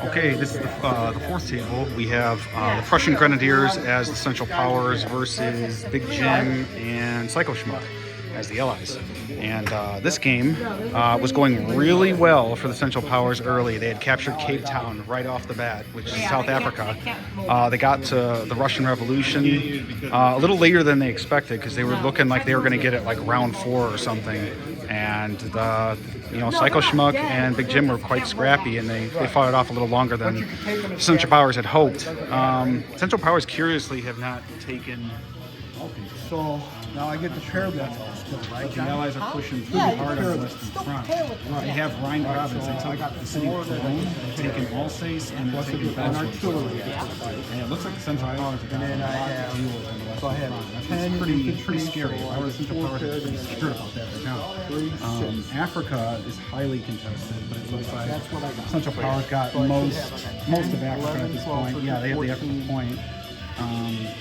Okay, this is the fourth table. We have the Prussian Grenadiers as the Central Powers versus Big Jim and Psycho Schmuck as the Allies. And this game was going really well for the Central Powers early. They had captured Cape Town right off the bat, which is South Africa. They got to the Russian Revolution a little later than they expected because they were looking like they were going to get it like round 4 or something. And Psycho Schmuck and Big Jim were quite scrappy, and they fought it off a little longer than Central Powers had hoped. Central Powers curiously have not taken. Okay, so now I get the pair that still, right? But the Allies are pushing pretty hard on the Western Front. They have Rhine province. They took the city of Cologne, they've taken Alsace, and they're taking artillery. And it looks like the Central Powers are going to have a lot of deals on the Western Front. That's pretty scary. If I were the Central Powers, I'd be pretty scared about that right now. Africa is highly contested, but it looks like Central Powers got most of Africa at this point. Yeah, they have the African point.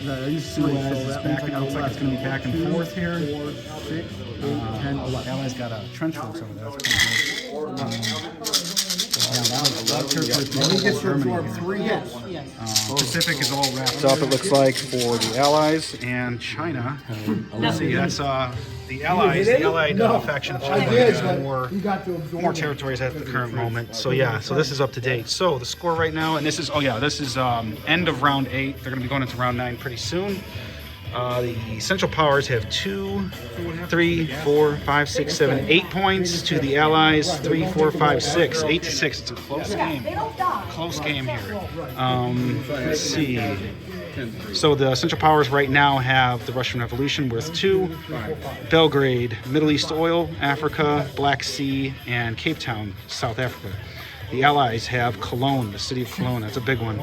Suez is back. It looks like it's going to be back and forth here. Allies got a trench works over there. That's pretty good. Pacific is all wrapped up, it looks like, for the Allies, and China. Let's see, that's the Allies. The Allied faction of China has more territories at the current moment. So yeah, so this is up to date. So the score right now, and this is end of round 8. They're going to be going into round 9 pretty soon. The Central Powers have 2, 3, 4, 5, 6, 7, 8 points to the Allies. 3, 4, 5, 6, 8 to 6. It's a close game. Close game here. Let's see. So the Central Powers right now have the Russian Revolution worth 2, Belgrade, Middle East Oil, Africa, Black Sea, and Cape Town, South Africa. The Allies have Cologne, the city of Cologne. That's a big one.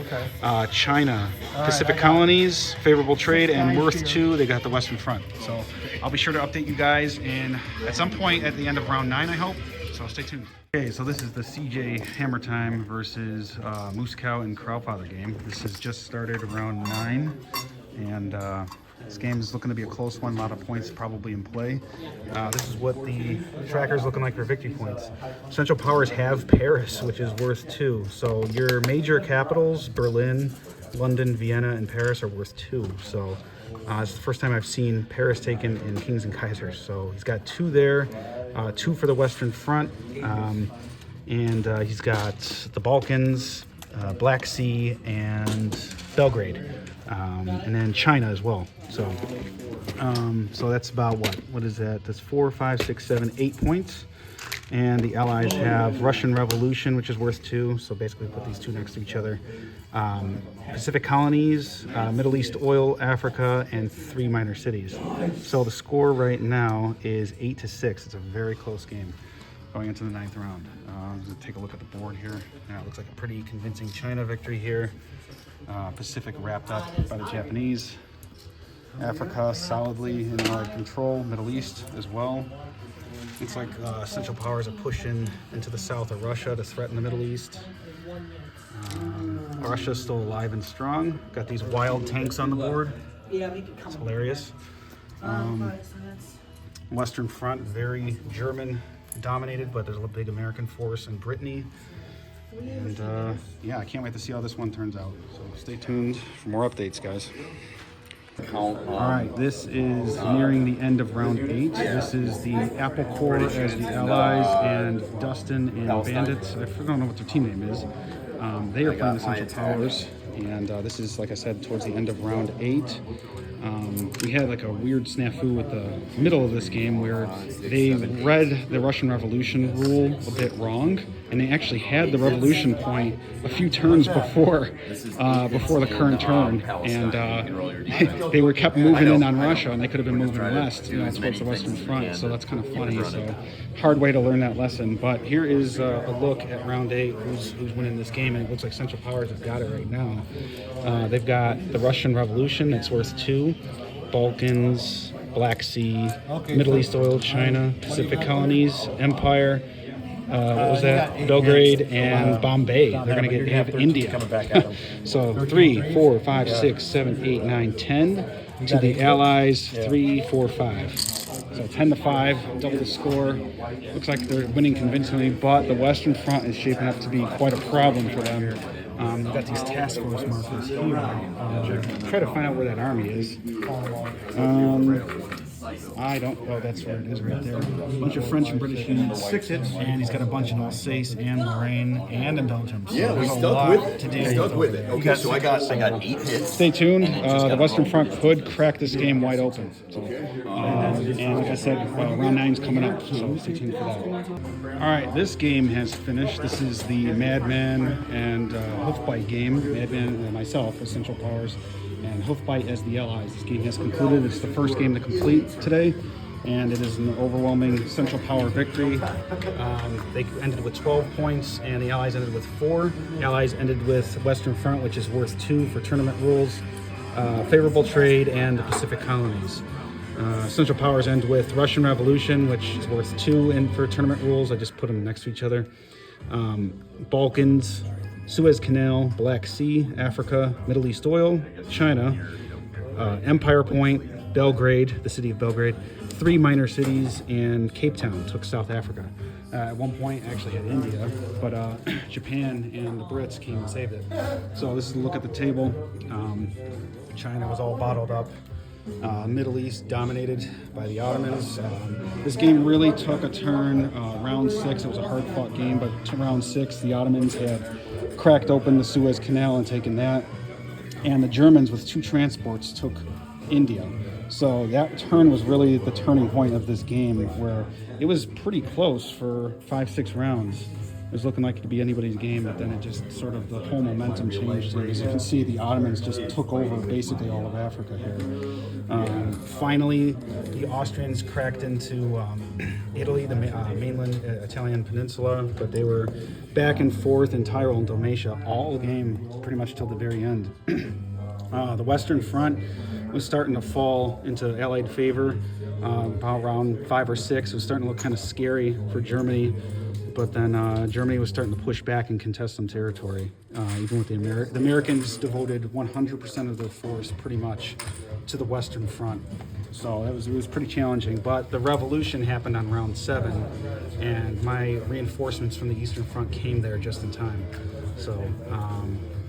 China, Pacific colonies, favorable trade, and worth 2. They got the Western Front. So I'll be sure to update you guys at some point at the end of round 9, I hope. So stay tuned. Okay, so this is the CJ Hammer Time versus Moose Cow and Crowfather game. This has just started around 9, and this game is looking to be a close one. A lot of points probably in play. This is what the tracker's looking like for victory points. Central Powers have Paris, which is worth 2. So your major capitals, Berlin, London, Vienna, and Paris, are worth 2. So it's the first time I've seen Paris taken in Kings and Kaisers. So he's got 2 there, 2 for the Western Front, and he's got the Balkans, Black Sea, and Belgrade, and then China as well. So that's about what is that? That's 4, 5, 6, 7, 8 points. And the Allies have Russian Revolution, which is worth 2. So basically put these 2 next to each other. Pacific colonies, Middle East oil, Africa, and 3 minor cities. So the score right now is 8 to 6. It's a very close game going into the 9th round. I'm going to take a look at the board here. Now it looks like a pretty convincing China victory here. Pacific wrapped up by the Japanese. Africa solidly in Allied control. Middle East as well. Looks like Central Powers are pushing into the south of Russia to threaten the Middle East. Russia's still alive and strong. Got these wild tanks on the board. It's hilarious. Western Front, very German dominated, but there's a big American force in Brittany. And yeah, I can't wait to see how this one turns out. So stay tuned for more updates, guys. All right, this is nearing the end of round 8. This is the Apple Corps as the Allies and Dustin and Bandits. I don't know what their team name is. They are playing the Central Powers, and this is, like I said, towards the end of round 8. We had like a weird snafu with the middle of this game where they read the Russian Revolution rule a bit wrong, and they actually had the Revolution point a few turns before the current turn, and they were kept moving in on Russia, and they could have been moving west, towards the Western Front. So that's kind of funny. So hard way to learn that lesson. But here is a look at round 8. Who's winning this game? And it looks like Central Powers have got it right now. They've got the Russian Revolution. That's worth 2. Balkans, Black Sea, Middle East oil, China, Pacific colonies, Empire. What was that? Belgrade and Bombay. They're going to have India. So 3, 4, 5, 6, 7, 8, 9, 10 to the Allies. 3, 4, 5. So 10-5, double the score. Looks like they're winning convincingly, but the Western Front is shaping up to be quite a problem for them. We've got these task force markers here. Try to find out where that army is. I don't. Oh, that's where it is right there. A bunch of French and British units. 6 hits, and he's got a bunch in Alsace and Lorraine and in Belgium. So yeah, we stuck with it. We stuck with it. Okay, so I got 8 hits. Stay tuned. The Western Front could crack this game wide open. So, and like I said, round 9's coming up, so stay tuned for that. All right, this game has finished. This is the Madman and Hoofbite game. Madman and myself, Essential Powers, and Hoofbite as the allies. This game has concluded. It's the first game to complete today, and it is an overwhelming Central Power victory. They ended with 12 points, and the allies ended with 4. The allies ended with Western Front, which is worth 2 for tournament rules, favorable trade, and the Pacific colonies. Central Powers end with Russian Revolution, which is worth 2 for tournament rules. I just put them next to each other. Balkans, Suez Canal, Black Sea, Africa, Middle East oil, China, Empire Point, Belgrade, the city of Belgrade, 3 minor cities, and Cape Town took South Africa. At one point, actually had India, but Japan and the Brits came and saved it. So this is a look at the table. China was all bottled up. Middle East dominated by the Ottomans. This game really took a turn. Round 6, it was a hard-fought game, but to round 6, the Ottomans had cracked open the Suez Canal and taken that, and the Germans with 2 transports took India. So that turn was really the turning point of this game, where it was pretty close for 5-6 rounds. It was looking like it could be anybody's game, but then it just sort of, the whole momentum changed. And as you can see, the Ottomans just took over basically all of Africa here. Finally, the Austrians cracked into Italy, the mainland Italian peninsula, but they were back and forth in Tyrol and Dalmatia all game, pretty much till the very end. The Western Front was starting to fall into Allied favor about around 5 or 6. It was starting to look kind of scary for Germany. But then Germany was starting to push back and contest some territory. Even with the Americans devoted 100% of their force, pretty much, to the Western Front. So it was pretty challenging. But the revolution happened on round 7, and my reinforcements from the Eastern Front came there just in time. So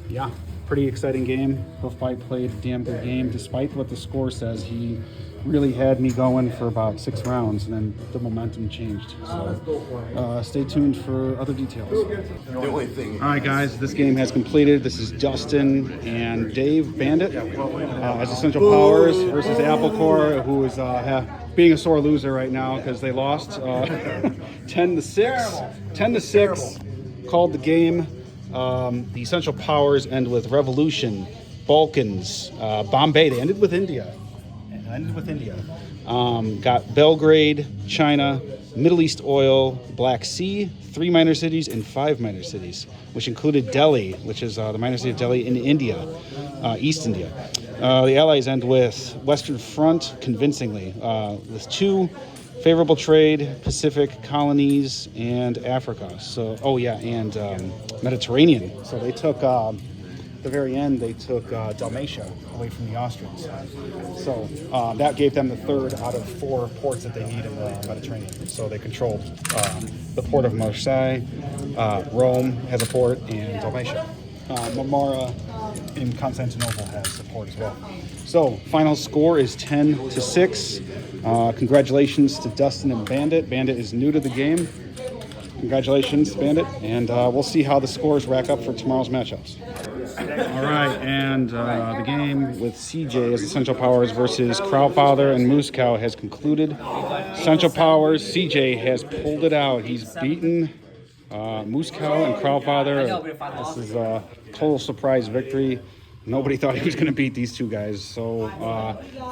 yeah, pretty exciting game. Hoofbite played a damn good game, despite what the score says. He really had me going for about 6 rounds, and then the momentum changed. So stay tuned for other details. All right, guys, this game has completed. This is Dustin and Dave Bandit as Essential Powers versus Applecore, who is being a sore loser right now because they lost 10-6. 10-6 called the game. The Essential Powers end with Revolution, Balkans, Bombay. They ended with India. Got Belgrade, China, Middle East oil, Black Sea, 3 minor cities, and 5 minor cities, which included Delhi, which is the minor city of Delhi in India, East India. The Allies end with Western Front convincingly, with 2 favorable trade, Pacific colonies, and Africa. So, and Mediterranean. So they took, at the very end, they took Dalmatia away from the Austrians. So that gave them the 3rd out of 4 ports that they need in the Mediterranean. So they controlled the port of Marseille, Rome has a port, and Dalmatia. Marmara in Constantinople has a port as well. So final score is 10-6. Congratulations to Dustin and Bandit. Bandit is new to the game. Congratulations, Bandit. And we'll see how the scores rack up for tomorrow's matchups. All right, and the game with CJ as Essential Powers versus Crowfather and Moose Cow has concluded. Essential Powers, CJ has pulled it out. He's beaten Moose Cow and Crowfather. This is a total surprise victory. Nobody thought he was going to beat these 2 guys. So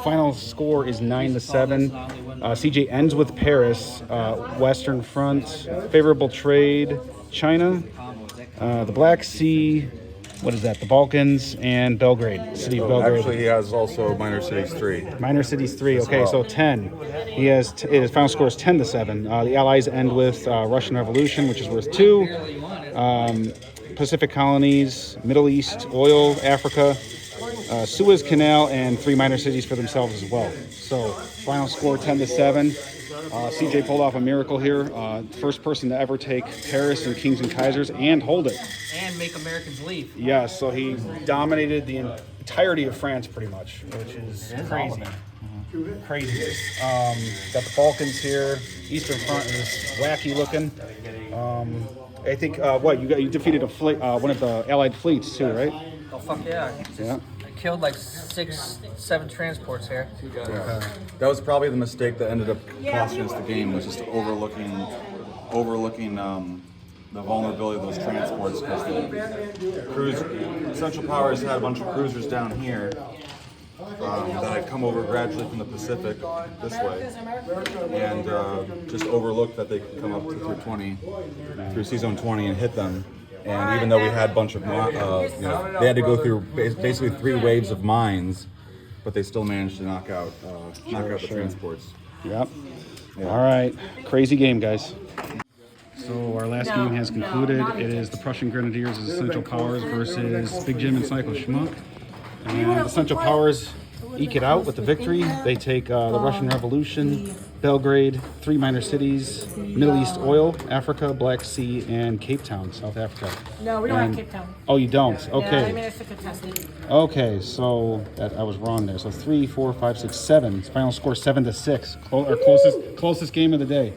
final score is 9-7. CJ ends with Paris, Western Front, favorable trade, China, the Black Sea. What is that? The Balkans and Belgrade, city of Belgrade. Actually, he has also Minor Cities 3. Minor Cities 3. Okay, so 10. He has his final score is 10-7. The Allies end with Russian Revolution, which is worth 2. Pacific colonies, Middle East, oil, Africa, Suez Canal and 3 minor cities for themselves as well. So final score 10-7. CJ pulled off a miracle here. First person to ever take Paris and Kings and Kaisers and hold it. And make Americans leave. Yeah, so he dominated the entirety of France pretty much, which is crazy. Crazy. Got the Balkans here. Eastern Front is wacky looking. I think you defeated a fleet, one of the Allied fleets too, right? Oh fuck yeah! Yeah. I killed like 6-7 transports here. That was probably the mistake that ended up costing us the game, was just overlooking the vulnerability of those transports, because the Central Powers had a bunch of cruisers down here that had come over gradually from the Pacific this way, and just overlooked that they could come up to through C-Zone 20 and hit them. And even though we had a bunch of, they had to go through basically 3 waves of mines, but they still managed to knock out the transports. Yep. Yeah. All right. Crazy game, guys. So our last game has concluded. It is the Prussian Grenadiers as Central Powers versus Big Jim and Psycho Schmuck. And the Central Powers eke it out with the victory. They take the Russian Revolution, Belgrade, 3 minor cities, Middle East oil, Africa, Black Sea, and Cape Town, South Africa. No, we don't have Cape Town. Oh, you don't? Yeah, Okay. I mean, it's a contested. Okay, so I was wrong there. So 3, 4, 5, 6, 7. Final score 7-6. Our closest game of the day.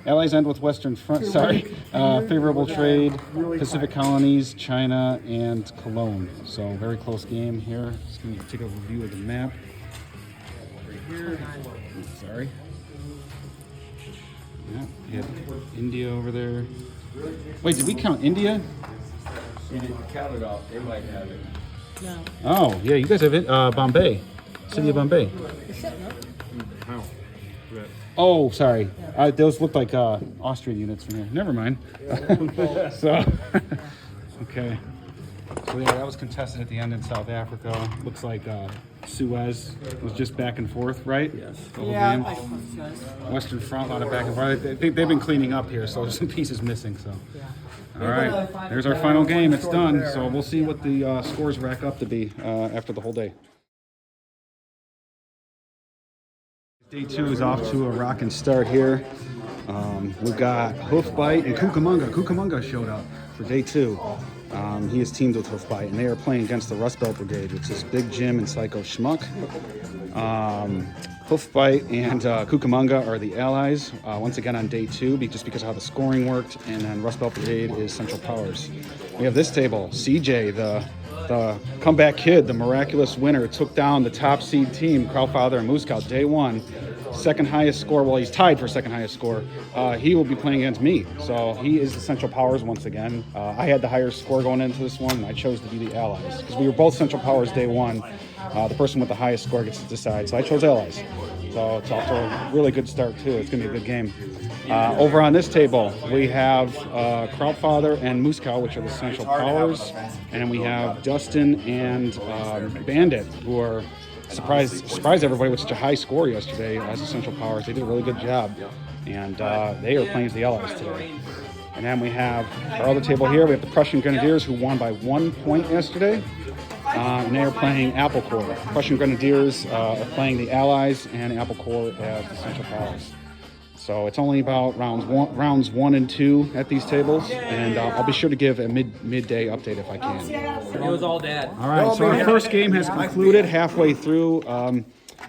Allies end with Western Front. Sorry, favorable trade, Pacific colonies, China, and Cologne. So very close game here. Just going to take a review of the map. Right here. Oops, sorry. Yeah, we have India over there. Wait, did we count India? You didn't count it off. They might have it. No. Oh, yeah, you guys have it. Bombay, city of Bombay. How? Oh, sorry. Those look like Austrian units from here. Never mind. So, okay. So yeah, that was contested at the end in South Africa. Looks like Suez was just back and forth, right? Yes. The whole game. Western Front, a lot of back and forth. They've been cleaning up here, so there's some pieces missing. So, all right. There's our final game. It's done. So we'll see what the scores rack up to be after the whole day. Day 2 is off to a rocking start here. We've got Hoofbite and Cucamonga. Cucamonga showed up for day 2. He is teamed with Hoofbite, and they are playing against the Rust Belt Brigade, which is Big Jim and Psycho Schmuck. Hoofbite and Cucamonga are the allies, once again on day 2, just because of how the scoring worked, and then Rust Belt Brigade is Central Powers. We have this table, CJ, the comeback kid, the miraculous winner, took down the top seed team, Crowfather and Moose Scout, day 1. Second highest score, well, he's tied for second highest score. He will be playing against me. So he is the Central Powers once again. I had the higher score going into this one, and I chose to be the allies because we were both Central Powers day 1. The person with the highest score gets to decide. So I chose allies. So it's off to a really good start too. It's going to be a good game. Over on this table, we have Crowfather and Moose Cow, which are the Central Powers. And we have Dustin and Bandit, who are surprised everybody with such a high score yesterday as the Central Powers. They did a really good job. And they are playing as the allies today. And then we have our other table here. We have the Prussian Grenadiers, who won by 1 point yesterday. And they are playing Apple Corps. Prussian Grenadiers are playing the Allies, and Apple Corps as the Central Powers. So it's only about rounds 1 and 2 at these tables, and I'll be sure to give a midday update if I can. It was all dad. All right, so our first game has concluded halfway through.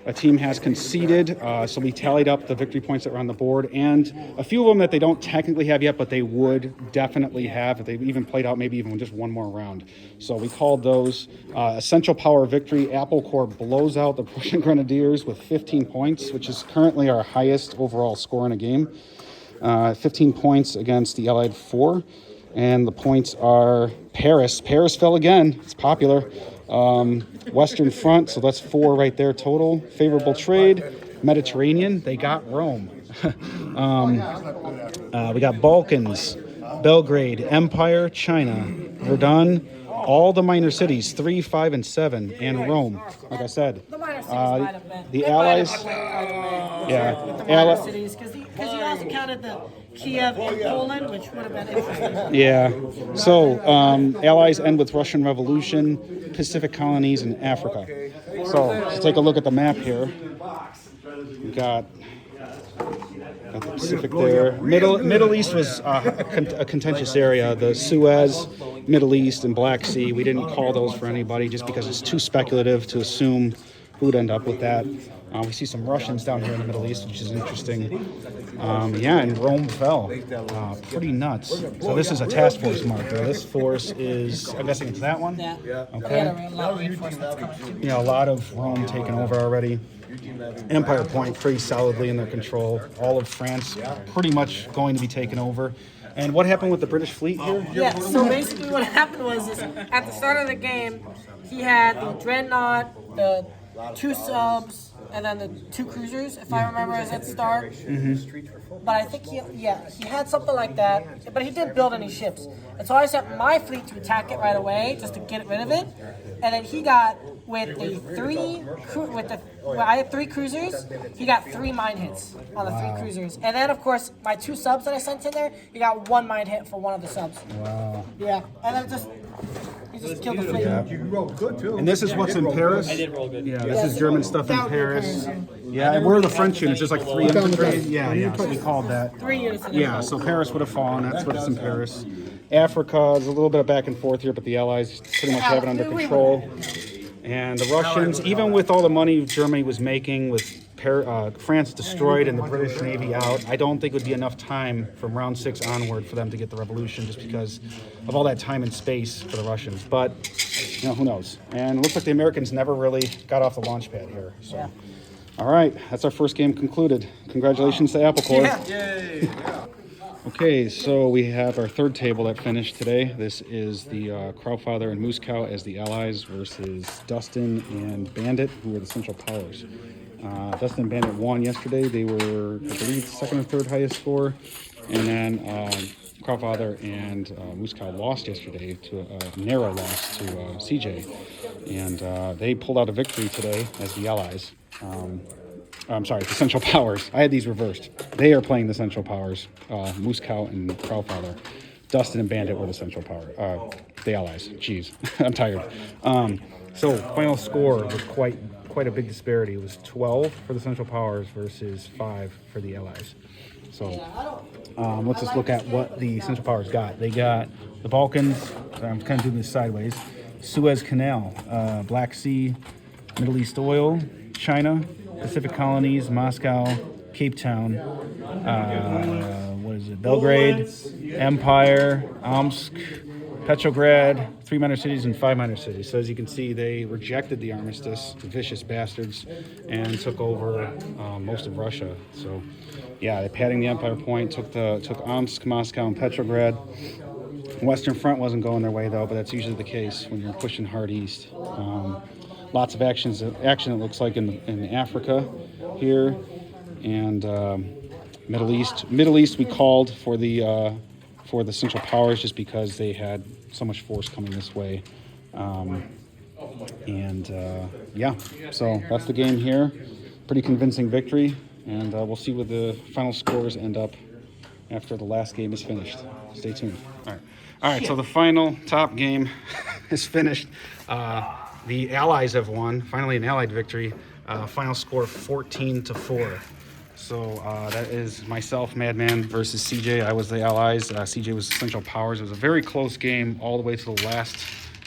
A team has conceded, so we tallied up the victory points that were on the board, and a few of them that they don't technically have yet, but they would definitely have if they even played out maybe even just one more round. So we called those a Central Power victory. Apple Corps blows out the Prussian Grenadiers with 15 points, which is currently our highest overall score in a game. 15 points against the Allied 4, and the points are Paris. Paris fell again. It's popular. Western Front, so that's 4 right there total. Favorable trade, Mediterranean, they got Rome. We got Balkans, Belgrade, Empire, China, Verdun, all the minor cities, 3, 5, and 7, and Rome. Like I said, the Allies, Minor cities, because he also counted the Kiev and Poland, which would have been interesting. Yeah. So, allies end with Russian Revolution, Pacific colonies, and Africa. So, let's take a look at the map here. We got the Pacific there. Middle East was a contentious area. The Suez, Middle East, and Black Sea. We didn't call those for anybody just because it's too speculative to assume who would end up with that. We see some Russians down here in the Middle East, which is interesting. Yeah, and Rome fell. Pretty nuts. So this is a task force marker. This force is, I'm guessing it's that one? Yeah. Okay. A lot of reinforcements coming too. Yeah, a lot of Rome taken over already. Empire Point pretty solidly in their control. All of France pretty much going to be taken over. And what happened with the British fleet here? Yeah, so basically what happened was is at the start of the game, he had the Dreadnought, the 2 subs, and then the 2 cruisers, if I remember, is at the start. But I think he had something like that, but he didn't build any ships. And so I sent my fleet to attack it right away, just to get rid of it. And then he got, with the 3, I had 3 cruisers, he got 3 mine hits on the 3 cruisers. And then, of course, my 2 subs that I sent in there, he got 1 mine hit for one of the subs. Wow. Yeah, and then he just killed the fleet. You rolled good too. And this is what's in Paris? I did roll good. Yeah, this is German stuff in That would be Paris. Paris, Yeah, and we're the French units, just like 3 infantry. Yeah, so we called that. 3 units in Yeah, so Paris would have fallen. That's what's in Paris. Africa is a little bit of back and forth here, but the Allies pretty much have it under control. And the Russians, even with all the money Germany was making, with France destroyed and the British Navy out, I don't think it would be enough time from round 6 onward for them to get the revolution, just because of all that time and space for the Russians. But, who knows? And it looks like the Americans never really got off the launch pad here. So. Yeah. All right, that's our first game concluded. Congratulations to Apple Corps. Yeah. Okay, so we have our third table that finished today. This is the Crowfather and Moose Cow as the allies versus Dustin and Bandit, who were the Central Powers. Dustin and Bandit won yesterday. They were, I believe, second or third highest score. And then Crowfather and Moose Cow lost yesterday to a narrow loss to CJ. And they pulled out a victory today as the allies. I'm sorry, the Central Powers. I had these reversed. They are playing the Central Powers, Moose Cow and Crowfather. Dustin and Bandit were the Central Power, the allies. Jeez, I'm tired. So final score was quite a big disparity. It was 12 for the Central Powers versus 5 for the allies. So let's just look at what the Central Powers got. They got the Balkans. I'm kind of doing this sideways. Suez Canal, Black Sea, Middle East oil, China, Pacific colonies, Moscow, Cape Town, Belgrade, Empire, Omsk, Petrograd, 3 minor cities and 5 minor cities. So as you can see, they rejected the armistice, the vicious bastards, and took over most of Russia. So yeah, they're padding the Empire Point, took Omsk, Moscow, and Petrograd. Western Front wasn't going their way though, but that's usually the case when you're pushing hard east. Lots of action it looks like in Africa here, and Middle East. Middle East we called for the Central Powers just because they had so much force coming this way, yeah. So that's the game here. Pretty convincing victory, and we'll see where the final scores end up after the last game is finished. Stay tuned. All right. So the final top game is finished. The Allies have won, finally an Allied victory. Final score 14-4. So that is myself, Madman, versus CJ. I was the Allies. CJ was Central Powers. It was a very close game all the way to the last,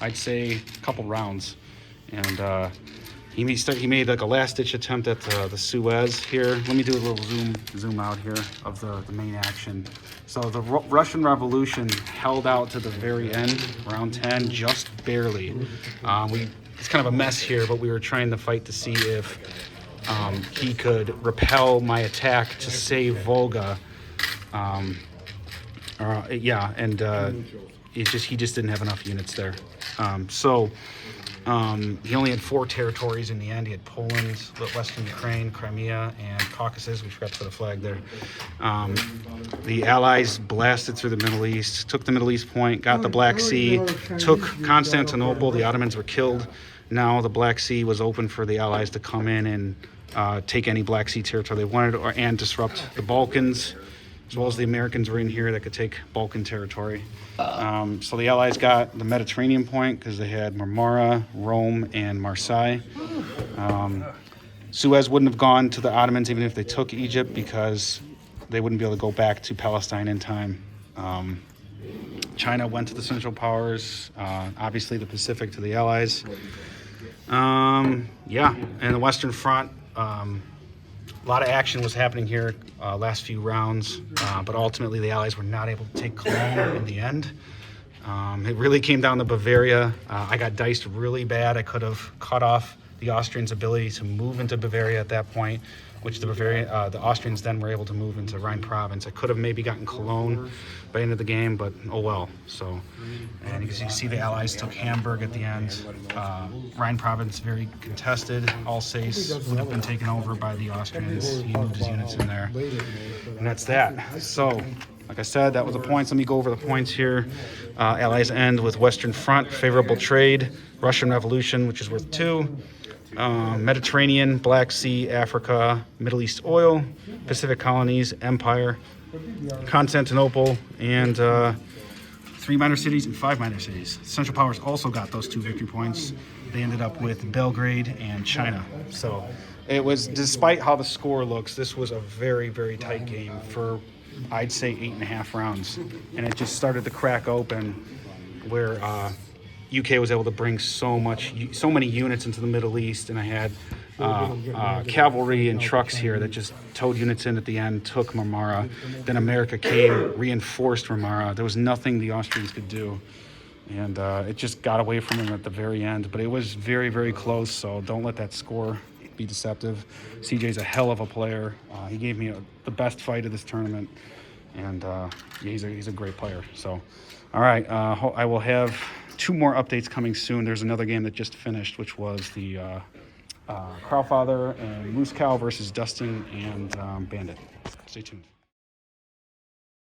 I'd say, couple rounds. And he made like a last-ditch attempt at the Suez here. Let me do a little zoom out here of the main action. So the Russian Revolution held out to the very end, round 10, just barely. It's kind of a mess here, but we were trying to fight to see if he could repel my attack to save Volga. He just didn't have enough units there. He only had 4 territories in the end. He had Poland, Western Ukraine, Crimea, and Caucasus. We forgot to put a flag there. The Allies blasted through the Middle East, took the Middle East point, got the Black Sea, took Constantinople. The Ottomans were killed. Now the Black Sea was open for the Allies to come in and take any Black Sea territory they wanted, and disrupt the Balkans. as well as the Americans were in here that could take Balkan territory. So the Allies got the Mediterranean point because they had Marmara, Rome, and Marseille. Suez wouldn't have gone to the Ottomans even if they took Egypt because they wouldn't be able to go back to Palestine in time. China went to the Central Powers, obviously the Pacific to the Allies. Yeah, and the Western Front, a lot of action was happening here last few rounds, but ultimately the Allies were not able to take Cologne in the end. It really came down to Bavaria. I got diced really bad. I could have cut off the Austrians' ability to move into Bavaria at that point, which the Austrians then were able to move into Rhine province. I could have maybe gotten Cologne by the end of the game, but oh well. So, and you can see the Allies took Hamburg at the end. Rhine province very contested. Alsace would have been taken over by the Austrians. He moved his units in there, and that's that. So, like I said, that was the points. Let me go over the points here. Allies end with Western Front, favorable trade, Russian Revolution, which is worth 2. Mediterranean, Black Sea, Africa, Middle East oil, Pacific colonies, Empire, Constantinople, and 3 minor cities and 5 minor cities. Central Powers also got those 2 victory points. They ended up with Belgrade and China. So it was, despite how the score looks, this was a very, very tight game for, I'd say, 8.5 rounds. And it just started to crack open where UK was able to bring so many units into the Middle East, and I had cavalry and trucks here that just towed units in at the end, took Marmara. Then America came, reinforced Marmara. There was nothing the Austrians could do, and it just got away from them at the very end. But it was very, very close, so don't let that score be deceptive. CJ's a hell of a player. He gave me the best fight of this tournament, and yeah, he's a great player. So, all right, I will have 2 more updates coming soon. There's another game that just finished, which was the Crowfather and Moose Cow versus Dustin and Bandit. Stay tuned.